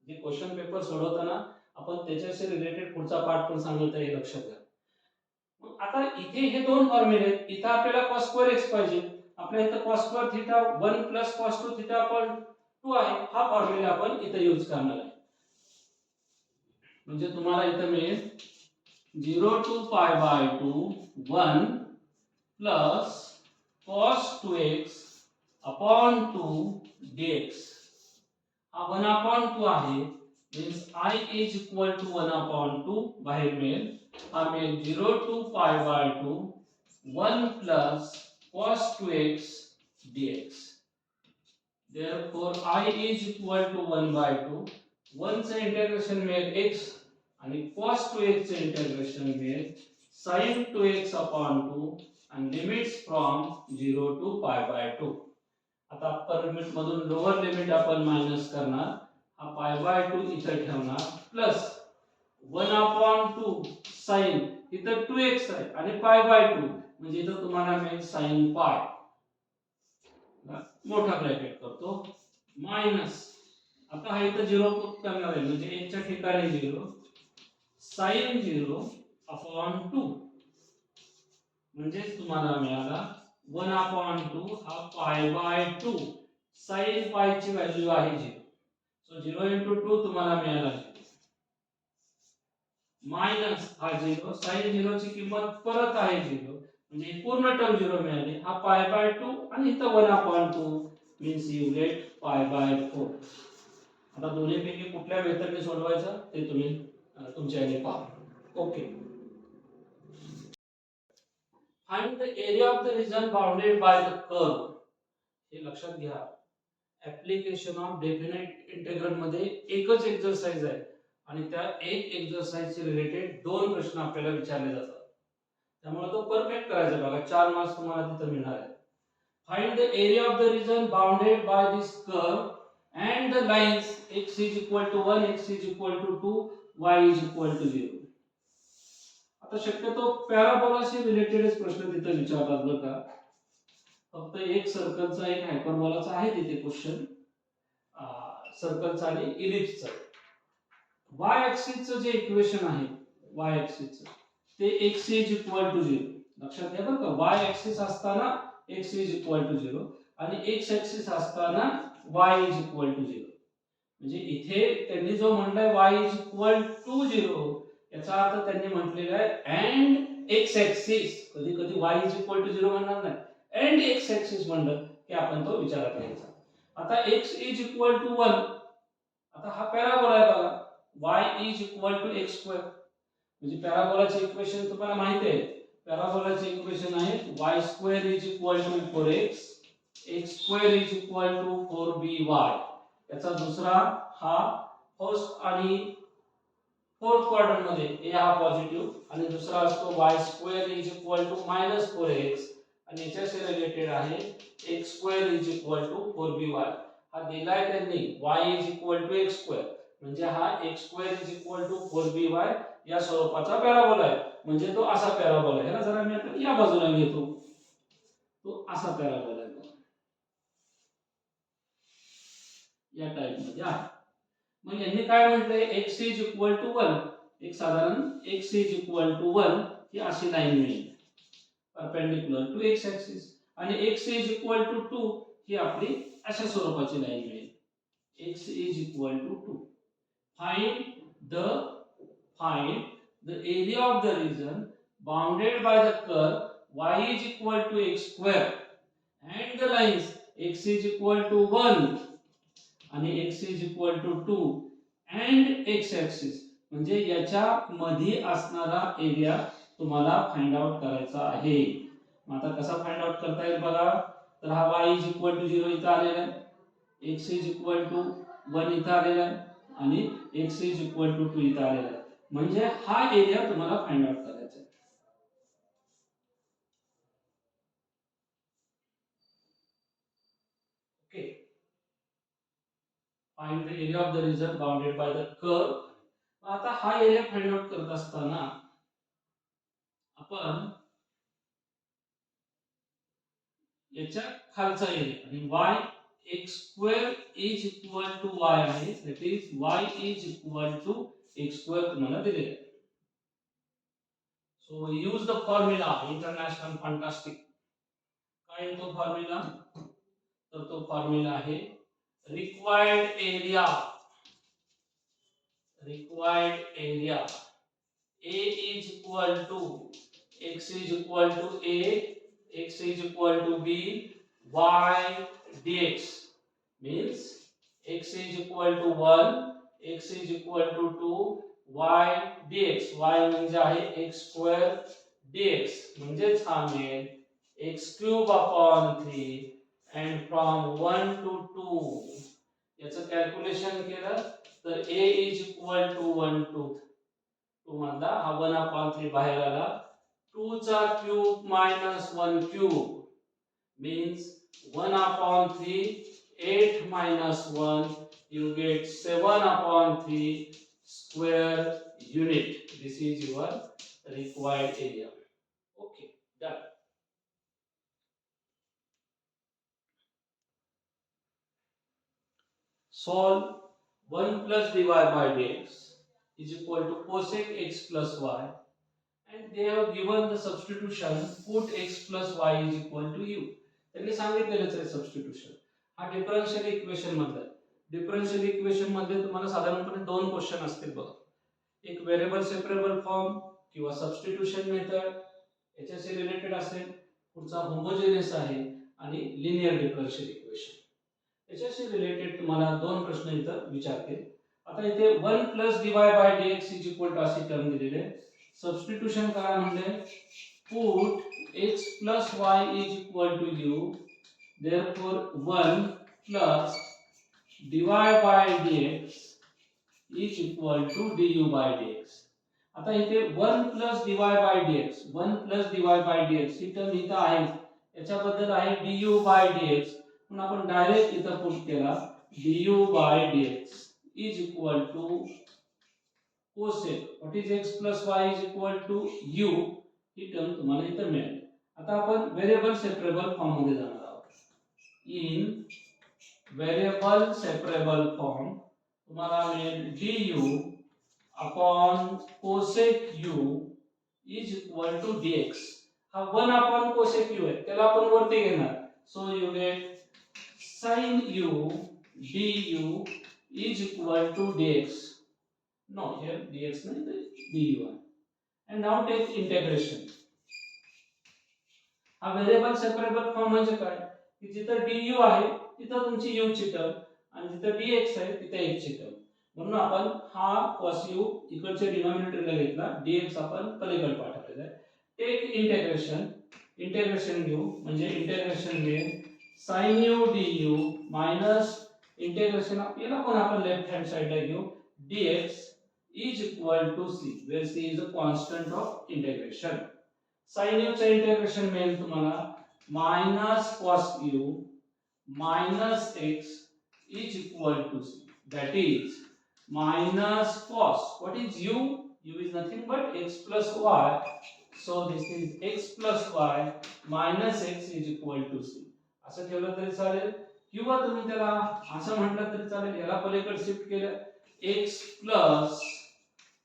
जे क्वेश्चन पेपर सोडवताना आपण त्याच्याशी रिलेटेड पुढचा पार्ट पण सांगितलं हे लक्षात घ्या. मग आता इथे हे दोन फॉर्म्युले आहेत, इथे आपल्याला cos square x पाहिजे, आपल्या इथे cos square theta 1 plus cos 2 theta upon 2 आहे, हा फॉर्म्युला आपण इथे यूज करणार आहे. म्हणजे तुम्हाला इथे मिळेल 0 to pi by 2 1 plus cos 2x upon 2 dx. हा 1 upon 2 आहे, means I is equal to 1 upon 2, बाहेर मिळेल, हा मिळेल 0 to pi by 2 1 plus cos 2x dx. Therefore I is equal to 1 by 2, 1 चे इंटिग्रेशन मिळेल x आणि cos 2x चे इंटिग्रेशन मिळेल sin 2x upon 2 and limits from 0 to pi by 2. आता अप्पर लिमिट मधून लोअर लिमिट आपण minus करणार, हा pi by 2 इथे ठेवणार प्लस 1 upon 2 sin, इथं 2x आहे आणि pi by 2 म्हणजे इथं तुम्हाला मिळेल sin pi. मोठा ब्रॅकेट करतो मायनस, आता हा इथं 0 करणार आहे म्हणजे 1 च्या ठिकाणी 0 sin 0 अपॉन 2 म्हणजे तुम्हाला मिळाला 1 अपॉन 2 हा पाय बाय 2 sin पाय ची व्हॅल्यू आहे 0. सो 0 into 2 तुम्हाला मिळाला 0 मायनस हा 0 sin 0 ची किंमत परत आहे 0 म्हणजे पूर्ण टर्म 0 मिळाली. हा पाय बाय 2 आणि इथं 1 upon 2 means you get pi by 4. आता दोन्हीपैकी कुठल्या मेथडने सोडवायचं ते तुम्ही तुमच्या याने पहा. Okay. Find the area of the region bounded by the curve. हे लक्षात घ्या, ऍप्लिकेशन ऑफ डेफिनेट इंटेग्रल मध्ये एकच एक्सरसाइज आहे आणि त्या एक एक्सरसाइज चे रिलेटेड दोन प्रश्न आपल्याला विचारले जातात. त्यामुळे तो परफेक्ट करायचा बघा. 4 मार्क्स तुम्हाला तिथे मिळणार आहे. Find the area of the region bounded by this curve and the lines x is equal to 1, x is equal to 2, y is equal to 0. आता शक्यतो पॅराबोलाशी रिलेटेडच प्रश्न तिथे विचारतात बरं का. फक्त एक सर्कलचा एक हायपरबोलाचा आहे तिथे क्वेश्चन, सर्कलचा आणि इलिप्सचा. y ऍक्सिसचं जे इक्वेशन आहे y ऍक्सिसचं ते x is equal to 0. लक्षात घ्या बरं का, y ऍक्सिस असताना x is equal to 0 आणि x ऍक्सिस असताना y is equal to 0. म्हणजे इथे त्यांनी जो म्हटलाय y is equal to 0 याचा अर्थ त्यांनी म्हटलेला आहे and x ऍक्सिस. कधी कधी y is equal to 0 म्हणणार नाही, and x ऍक्सिस म्हणलं की आपण तो विचारात घ्यायचा. आता x is equal to 1, आता हा पॅराबोला आहे बघा, y is equal to x square. म्हणजे पॅराबोलाचे इक्वेशन तुम्हाला माहिती आहे. पॅराबोलाचे इक्वेशन आहे y square is equal to 4x, x square is equal to 4by. याचा दुसरा हा फर्स्ट आणि फोर्थ क्वाड्रंट मध्ये a हा पॉझिटिव्ह आणि दुसरा असतो y square is equal to -4x आणि याच्याशी रिलेटेड आहे x square is equal to 4by. हा दिलाय त्यांनी y is equal to x square म्हणजे हा x square is equal to 4by या स्वरूपाचा पॅराबोला आहे. म्हणजे तो असा पॅराबोला आहे ना, जरा मी आता या बाजूला घेतो, तो असा पॅराबोला आहे या टाइप मध्ये आहे. मग यांनी काय म्हटलंय x is equal to 1, एक साधारण x is equal to 1 ही अशी लाईन मिळेल परपेंडिक्युलर टू x ऍक्सिस आणि x is equal to 2 ही आपली अशा स्वरूपाची लाईन मिळेल x is equal to 2. Find the area of the region bounded by the curve y is equal to x square and the lines x is equal to 1 आणि x is equal to 2 and x axis. म्हणजे याच्या मध्ये असणारा area तुम्हाला find out करायचा आहे. मग आता कसा फाइंड आउट करता येईल बघा. तर हा y is equal to 0 इथं आलेला आहे, x is equal to 1 इथं आलेला आहे आणि x is equal to 2 इथं आलेला आहे. म्हणजे हा एरिया तुम्हाला फाइंड आउट करायचा आहे. Okay. Find the area of the region bounded by the curve. आता हा एरिया फाइंड आउट करत असताना आपण याच्या खालचा एरिया आणि y x square is equal to y आहे, that is y is equal to x square तुम्हाला दिलेला आहे. So use the formula international fantastic. काय आहे तो फॉर्म्युला? तर तो फॉर्म्युला आहे required area A is equal to x is equal to A, x is equal to B, y dx means x is equal to 1, x is equal to 2, y dx. y म्हणजे आहे x square, dx म्हणजेच हा मिळेल x cube upon 3 and from 1 to 2 याचं calculation केलं तर a is equal to 1 to 2 मधला हा 1 upon 3 बाहेर आला. 2 चा cube minus 1 cube means 1 upon 3, 8 minus 1, you get 7 upon 3 square unit. This is your required area. Okay, done. solve 1 plus dy by dx is equal to cosec x plus y, and they have given the substitution put x plus y is equal to u. त्यांनी सांगितलेलंच आहे substitution. हा differential equation मधला. Differential equation मध्ये तुम्हाला साधारणपणे दोन question असतील बघा. एक व्हेरिएबल सेपरेबल फॉर्म किंवा सबस्टिट्यूशन मेथड याच्याशी रिलेटेड असेल, पुढचा होमोजेनियस आहे आणि लिनियर डिफरन्शियल इक्वेशन याच्याशी रिलेटेड तुम्हाला दोन प्रश्न इथं विचारतील. आता इथे 1 plus dy by dx is equal to अशी टर्म दिलेली आहे. सबस्टिट्यूशन करा म्हणजे put x plus y is equal to u, therefore 1 plus dy by dx is equal to du by dx. आता इथे 1 plus dy by dx, 1 plus dy by dx ही term इथं आहे, याच्याबद्दल आहे du बाय dx, म्हणून आपण direct इथं पुट केला du by dx is equal to cosec what is x plus y is equal to u, ही टर्म तुम्हाला इथं मिळेल. आता आपण व्हेरिएबल सेपरेबल फॉर्म मध्ये जाणार आहोत. इन व्हेरिएबल सेपरेबल फॉर्म तुम्हाला मिळेल du upon cosec u is equal to dx. हा 1 अपॉन cosec u आहे, त्याला आपण वरती घेणार, so you get sin u du is equal to dx. No, here dx नाही तर du आहे. And now take integration. हा व्हेरिएबल सेपरेबल फॉर्म म्हणजे काय की जिथं du आहे तिथं तुमची u ची टर्म आणि जिथं dx आहे तिथं x ची टर्म, म्हणून आपण हा cos u इकडच्या डिनॉमिनेटरला घेतला, dx आपण पलीकडे पाठवलेला आहे. टेक इंटिग्रेशन, इंटिग्रेशन घेऊ म्हणजे इंटिग्रेशन घेऊ sin u du minus integration याला पण आपण लेफ्ट हँड साइडला घेऊ dx is equal to c, where c is a constant of integration. sin u चे इंटिग्रेशन मिळेल तुम्हाला minus cos u minus x is equal to c, that is minus cos, what is u? u is nothing but x plus y, so this is x plus y minus x is equal to c. असं ठेवलं तरी चालेल किंवा तुम्ही त्याला असं म्हटलं तरी चालेल, याला पलीकडे शिफ्ट केलं x plus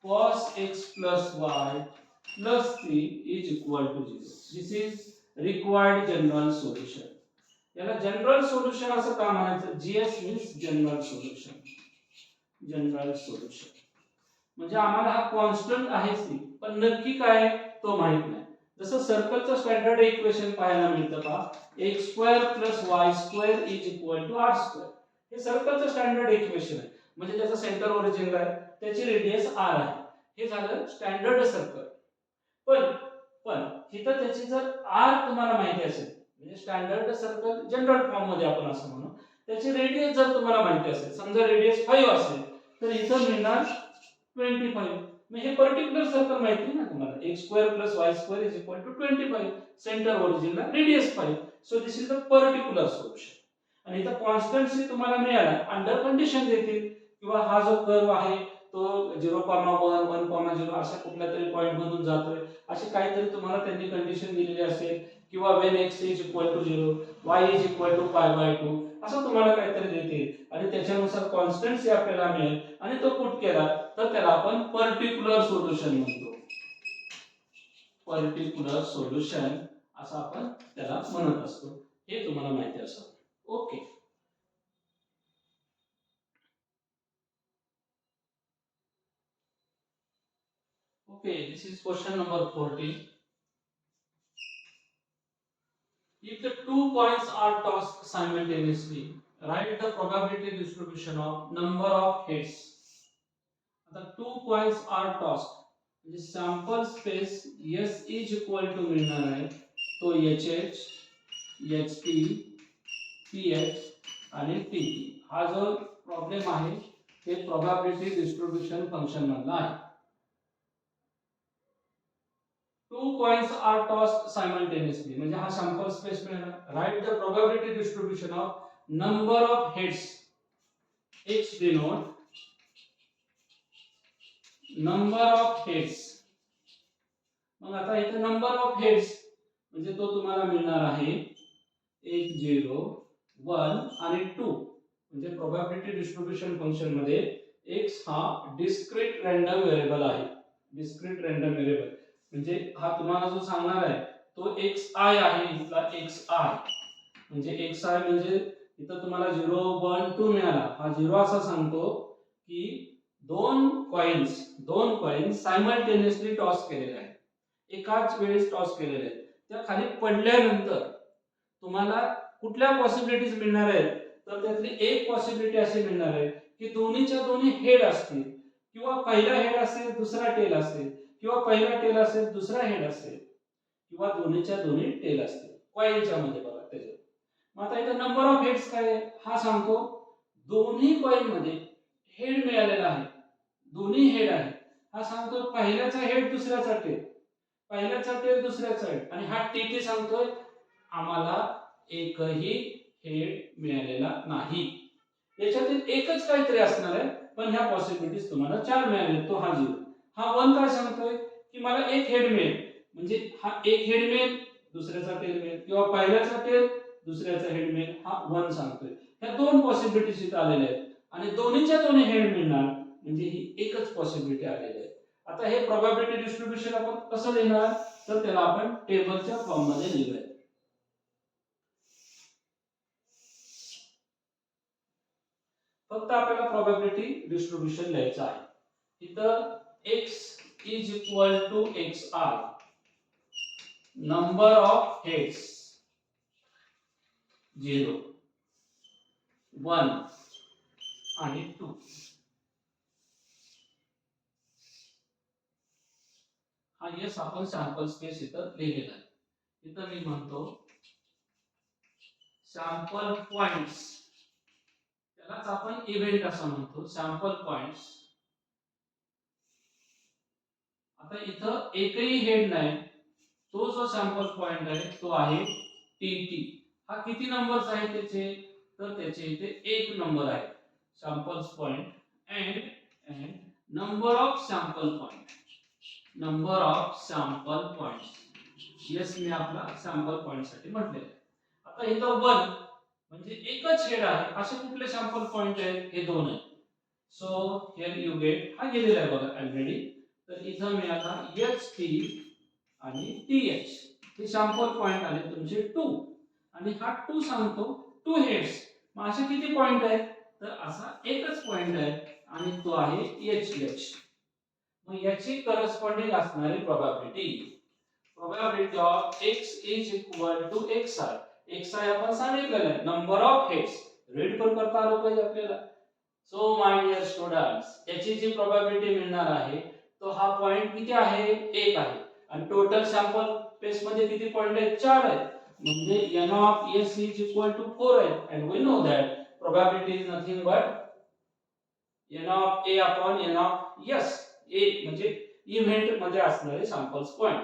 cos x plus y plus c is equal to 0. This is required general solution. याला जनरल सोल्युशन असं का म्हणायचं? GS means general solution. General solution म्हणजे आम्हाला हा कॉन्स्टंट आहे सी, पण नक्की काय तो माहित नाही. जसं सर्कलचं स्टँडर्ड इक्वेशन पाहायला मिळतं का, x square plus y square is equal to r square. हे सर्कलचं स्टँडर्ड इक्वेशन आहे, म्हणजे त्याचं सेंटर ओरिजिन आहे, त्याची रेडियस r आहे. हे झालं स्टँडर्ड सर्कल. पण इथं त्याची जर r तुम्हाला माहिती असेल, म्हणजे स्टँडर्ड सर्कल जनरल फॉर्म मध्ये आपण असं म्हणू, त्याची रेडियस जर तुम्हाला माहिती असेल, समजा रेडियस 5 असेल तर इथं मिळणार 25. मग हे पर्टिक्युलर सर्कल माहिती ना तुम्हाला, x square plus y square is equal to 25, centre ओरिजिनला radius 5, so this is the particular solution. आणि इथं कॉन्स्टंट सी तुम्हाला मिळाला अंडर कंडिशन देतील किंवा हा जो कर्व आहे तो 0,1 1,0 अशा कुठल्या तरी पॉइंट मधून जातोय, अशी काहीतरी तुम्हाला त्यांनी कंडिशन दिलेली असेल, किंवा when x is equal to 0 y is equal to pi by 2 असं तुम्हाला काहीतरी देतील आणि त्याच्यानुसार कॉन्स्टंट सी आपल्याला मिळेल आणि तो पुट केला तर त्याला आपण पर्टिक्युलर सोल्युशन म्हणतो. पर्टिक्युलर सोल्युशन असं आपण त्याला म्हणत असतो, हे तुम्हाला माहिती असावं. Okay. Okay, this is question number 40. If the 2 points are tossed simultaneously, write the probability distribution of number of hits. The 2 points are tossed. The sample space S is equal to मिळणार आहे तो HH, HP, PH आणि TP. हा जो problem आहे ते probability distribution function मधला आहे. 2 coins are tossed simultaneously म्हणजे हा सॅम्पल स्पेस मिळाला. Right the probability distribution of number of heads. x denote number of heads. मग आता इथे नंबर ऑफ हेड्स म्हणजे तो तुम्हाला मिळणार आहे 1 0 1 आणि 2. म्हणजे प्रोबॅबिलिटी डिस्ट्रीब्युशन फंक्शन मध्ये x हा डिस्क्रीट रँडम व्हेरिएबल आहे. डिस्क्रीट रँडम व्हेरिएबल म्हणजे हा तुम्हाला जो सांगणार आहे तो xi आहे. इथला xi म्हणजे xi म्हणजे इथं तुम्हाला 0 1 2 मिळाला. हा 0 असा सांगतो की दोन कॉइन्स सायमल्टेनियसली टॉस केलेले आहेत. एकाच वेळेस टॉस केलेले आहेत. त्या खाली पडल्यानंतर तुम्हाला कुठल्या पॉसिबिलिटीज मिळणार आहेत, तर त्यातली एक पॉसिबिलिटी अशी मिळणार आहे की दोन्हीच्या दोन्ही हेड असतील, किंवा पहिला हेड असेल दुसरा टेल असेल, किंवा पहिला टेल असेल दुसरा हेड असेल, किंवा दोन्हीच्या दोन्ही टेल असतील कॉइनच्या मध्ये. बघा त्याच्यात मग आता इथं नंबर ऑफ हेड्स काय आहे हा सांगतो. दोन्ही कॉइन मध्ये हेड मिळालेला आहे, दोन्ही हेड आहे. हा सांगतो पहिल्याचा हेड दुसऱ्याचा टेल, पहिल्याचा टेल दुसऱ्याचा हेड, आणि हा टीटी सांगतोय आम्हाला एकही हेड मिळालेला नाही. याच्यातील एकच काहीतरी असणार आहे, पण ह्या पॉसिबिलिटीज तुम्हाला 4 मिळाले. तो हा 0. हा 1 काय सांगतोय की मला एक हेड मिळेल, म्हणजे हा एक हेड मिळेल दुसऱ्याचा टेल मिळेल, किंवा पहिल्याचा टेल दुसऱ्याचा हेड मिळेल. हा 1 सांगतोय. ह्या दोन पॉसिबिलिटीज इथे आलेल्या आहेत, आणि दोन्हीच्या दोन्ही हेड मिळणार म्हणजे ही एकच पॉसिबिलिटी आलेली आहे. आता हे प्रोबॅबिलिटी डिस्ट्रीब्युशन आपण कसं लिहिणार, तर त्याला आपण टेबलच्या फॉर्म मध्ये लिहूया. फक्त आपल्याला प्रोबॅबिलिटी डिस्ट्रीब्युशन लिहायचं आहे. इथं x is equal to xi, number of heads 0 1 आणि 2. हा यस आपण सॅम्पल स्पेस इथं लिहिलेला आहे. इथं मी म्हणतो सॅम्पल पॉइंट्स, त्यालाच आपण इव्हेंट असं म्हणतो, सॅम्पल पॉइंट्स. आता इथं एकही हेड नाही, तो जो सॅम्पल पॉइंट आहे तो आहे टीटी. हा किती नंबर्स आहे त्याचे, तर त्याचे इथे एक नंबर आहे samples point. And number of sample point, number of sample points. Yes मी आपला सॅम्पल पॉइंट साठी म्हटलेलं आहे. आता इथं 1 म्हणजे एकच हेड आहे. असे कुठले सॅम्पल पॉइंट आहेत, हे 2 आहेत. सो हियर यू गेट, हा गेलेला आहे बघा ऑलरेडी. तर इथं मिळाला HT आणि TH, हे सॅम्पल पॉइंट आले तुमचे 2, आणि हा 2 सांगतो 2 हेड्स. मग असे किती पॉइंट आहेत, तर असा एकच पॉइंट आहे, आणि तो आहे HH. मग याची करस्पॉन्डिंग असणारी probability of x is equal to xi. xi आपण सांगितलेलं आहे, नंबर ऑफ हेड्स. रीड पण करता आलं पाहिजे आपल्याला. सो माय डिअर स्टुडंट्स, याची जी प्रोबॅबिलिटी मिळणार आहे तो हा पॉइंट किती आहे, 1 आहे. आणि टोटल सॅम्पल स्पेस मध्ये किती पॉइंट आहेत, 4 आहेत. म्हणजे n of s is equal to 4 आहे. and we know that probability is nothing but n of a upon n of s. a म्हणजे इव्हेंट मध्ये असणारे सॅम्पल्स पॉइंट.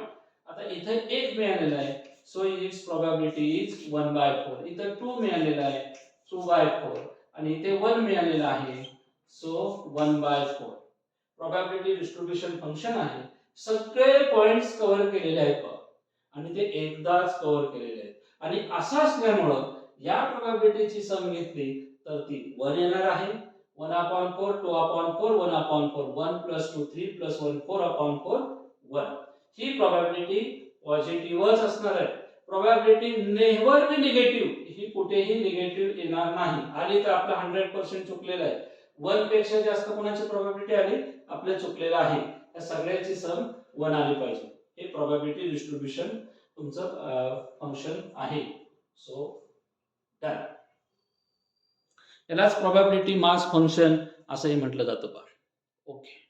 आता इथे 1 मिळालेला आहे, सो इट्स प्रोबॅबिलिटी इज 1/4. इथे 2 मिळालेला आहे, 2/4. आणि इथे 1 मिळालेला आहे, सो 1/4. प्रोबॅबिलिटी डिस्ट्रीब्युशन फंक्शन आहे. सगळे पॉइंट्स कव्हर केलेले आहेत आणि ते एकदाच कव्हर केलेले आहेत. आणि असं असल्यामुळे या प्रोबॅबिलिटीची सम घेतली तर ती 1 येणार आहे. 1/4, 2/4, 1/4, 1 + 2 3 + 1 4/4 1. ही प्रोबॅबिलिटी पॉझिटिव्हच असणार आहे. प्रोबॅबिलिटी नेव्हर बी निगेटिव्ह, ही कुठेही निगेटिव्ह येणार नाही. आली तर आपला 100% चुकलेला आहे. 1 पेक्षा जास्त कोणाची प्रोबॅबिलिटी आली, आपलं चुकलेलं आहे. या सगळ्याची सम 1 आली पाहिजे. हे प्रोबॅबिलिटी डिस्ट्रीब्युशन तुमचं फंक्शन आहे. So done. यालाच प्रोबॅबिलिटी मास फंक्शन असंही म्हटलं जातं बा. ओके.